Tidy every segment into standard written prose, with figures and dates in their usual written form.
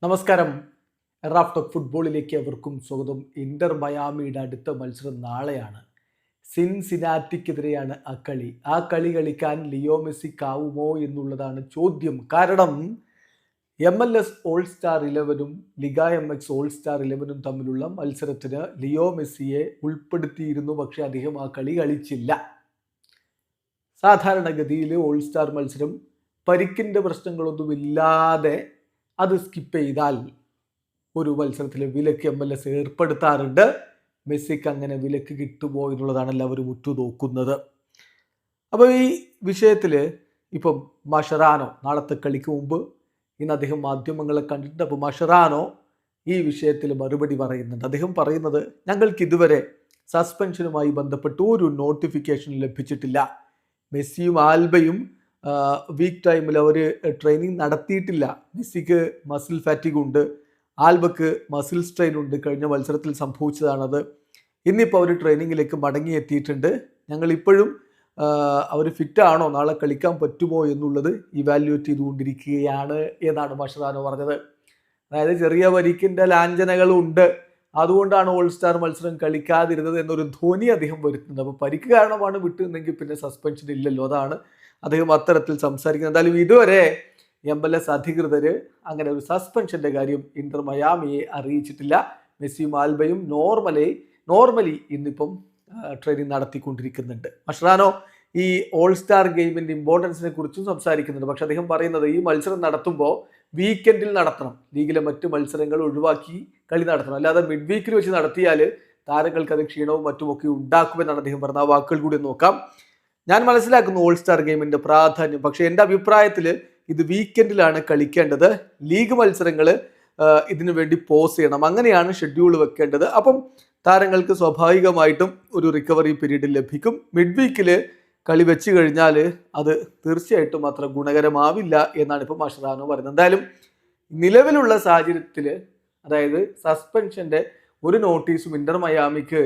നമസ്കാരം. Raf talk ഫുട്ബോളിലേക്ക് അവർക്കും സ്വാഗതം. ഇന്റർ മയാമിയുടെ അടുത്ത മത്സരം നാളെയാണ്. സിൻസിനാറ്റിക്കെതിരെയാണ് ആ കളി കളിക്കാൻ ലിയോ മെസ്സിക്കാവുമോ എന്നുള്ളതാണ് ചോദ്യം. കാരണം MLS all star 11 Liga MX all star 11 തമ്മിലുള്ള മത്സരത്തിന് ലിയോ മെസ്സിയെ ഉൾപ്പെടുത്തിയിരുന്നു. പക്ഷെ അദ്ദേഹം ആ കളി കളിച്ചില്ല. സാധാരണഗതിയിൽ ഓൾ സ്റ്റാർ മത്സരം പരിക്കിൻ്റെ പ്രശ്നങ്ങളൊന്നുമില്ലാതെ അത് സ്കിപ്പ് ചെയ്താൽ ഒരു മത്സരത്തിൽ വിലക്ക് MLS ഏർപ്പെടുത്താറുണ്ട്. മെസ്സിക്ക് അങ്ങനെ വിലക്ക് കിട്ടുമോ എന്നുള്ളതാണ് എല്ലാവരും ഉറ്റുനോക്കുന്നത്. അപ്പോൾ ഈ വിഷയത്തിൽ ഇപ്പം മഷറാനോ നാളത്തെ കളിക്ക് മുമ്പ് ഇന്ന് അദ്ദേഹം മാധ്യമങ്ങളെ കണ്ടിട്ടുണ്ട്. അപ്പോൾ മഷറാനോ ഈ വിഷയത്തിൽ മറുപടി പറയുന്നുണ്ട്. അദ്ദേഹം പറയുന്നത്, ഞങ്ങൾക്ക് ഇതുവരെ സസ്പെൻഷനുമായി ബന്ധപ്പെട്ട് ഒരു നോട്ടിഫിക്കേഷൻ ലഭിച്ചിട്ടില്ല. മെസ്സിയും ആൽബയും വീക്ക് ടൈമിൽ അവർ ട്രെയിനിങ് നടത്തിയിട്ടില്ല. മെസ്സിക്ക് മസിൽ ഫാറ്റിക് ഉണ്ട്, ആൽബക്ക് മസിൽ സ്ട്രെയിൻ ഉണ്ട്. കഴിഞ്ഞ മത്സരത്തിൽ സംഭവിച്ചതാണത്. ഇന്നിപ്പോൾ അവർ ട്രെയിനിങ്ങിലേക്ക് മടങ്ങിയെത്തിയിട്ടുണ്ട്. ഞങ്ങളിപ്പോഴും അവർ ഫിറ്റാണോ, നാളെ കളിക്കാൻ പറ്റുമോ എന്നുള്ളത് ഇവാലുവേറ്റ് ചെയ്തുകൊണ്ടിരിക്കുകയാണ് എന്നാണ് മഷറാനോ പറഞ്ഞത്. അതായത് ചെറിയ പരിക്കിൻ്റെ ലാഞ്ചനകളുണ്ട്, അതുകൊണ്ടാണ് ഓൾ സ്റ്റാർ മത്സരം കളിക്കാതിരുന്നത് എന്നൊരു ധ്വനി അദ്ദേഹം വരുത്തുന്നത്. അപ്പോൾ പരിക്ക് കാരണമാണ് വിട്ടുന്നെങ്കിൽ പിന്നെ സസ്പെൻഷൻ ഇല്ലല്ലോ, അതാണ് അദ്ദേഹം അത്തരത്തിൽ സംസാരിക്കുന്നത്. എന്തായാലും ഇതുവരെ MLS അധികൃതർ അങ്ങനെ ഒരു സസ്പെൻഷൻ്റെ കാര്യം ഇന്റർ മയാമിയെ അറിയിച്ചിട്ടില്ല. മെസ്സിയും ആൽബയും നോർമലി ഇന്നിപ്പം ട്രെയിനിങ് നടത്തിക്കൊണ്ടിരിക്കുന്നുണ്ട്. മഷറാനോ ഈ ഓൾ സ്റ്റാർ ഗെയിമിൻ്റെ ഇമ്പോർട്ടൻസിനെ കുറിച്ചും സംസാരിക്കുന്നുണ്ട്. പക്ഷെ അദ്ദേഹം പറയുന്നത് ഈ മത്സരം നടത്തുമ്പോൾ വീക്കെൻഡിൽ നടത്തണം, ലീഗിലെ മറ്റു മത്സരങ്ങൾ ഒഴിവാക്കി കളി നടത്തണം. അല്ലാതെ മിഡ് വീക്കിൽ വെച്ച് നടത്തിയാൽ താരങ്ങൾക്ക് അത് ക്ഷീണവും മറ്റുമൊക്കെ ഉണ്ടാക്കുമെന്നാണ് അദ്ദേഹം പറഞ്ഞത്. ആ വാക്കുകൾ കൂടി നോക്കാം. ഞാൻ മനസ്സിലാക്കുന്നു ഓൾ സ്റ്റാർ ഗെയിമിൻ്റെ പ്രാധാന്യം. പക്ഷേ എൻ്റെ അഭിപ്രായത്തിൽ ഇത് വീക്കെൻഡിലാണ് കളിക്കേണ്ടത്. ലീഗ് മത്സരങ്ങൾ ഇതിനു വേണ്ടി പോസ് ചെയ്യണം, അങ്ങനെയാണ് ഷെഡ്യൂൾ വെക്കേണ്ടത്. അപ്പം താരങ്ങൾക്ക് സ്വാഭാവികമായിട്ടും ഒരു റിക്കവറി പീരീഡ് ലഭിക്കും. മിഡ് വീക്കിൽ കളി വെച്ച് കഴിഞ്ഞാൽ അത് തീർച്ചയായിട്ടും അത്ര ഗുണകരമാവില്ല എന്നാണ് ഇപ്പോൾ മഷറാനോ പറയുന്നത്. എന്തായാലും നിലവിലുള്ള സാഹചര്യത്തിൽ, അതായത് സസ്പെൻഷൻ്റെ ഒരു നോട്ടീസും ഇന്റർ മയാമിക്ക്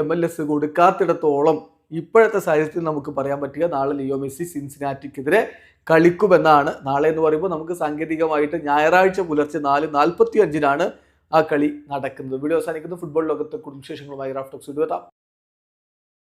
MLS കൊടുക്കാത്തിടത്തോളം ഇപ്പോഴത്തെ സാഹചര്യത്തിൽ നമുക്ക് പറയാൻ പറ്റുക നാളെ ലിയോ മെസ്സി സിൻസിനാറ്റിക്കെതിരെ കളിക്കുമെന്നാണ്. നാളെ എന്ന് പറയുമ്പോൾ നമുക്ക് സാങ്കേതികമായിട്ട് ഞായറാഴ്ച പുലർച്ചെ 4:45 ആ കളി നടക്കുന്നത്. വീഡിയോ അവസാനിക്കുന്ന ഫുട്ബോൾ ലോകത്തെ കുടുംബ വിശേഷങ്ങളുമായി റാഫ് ടോക്സ് വീഡിയോ എത്താം.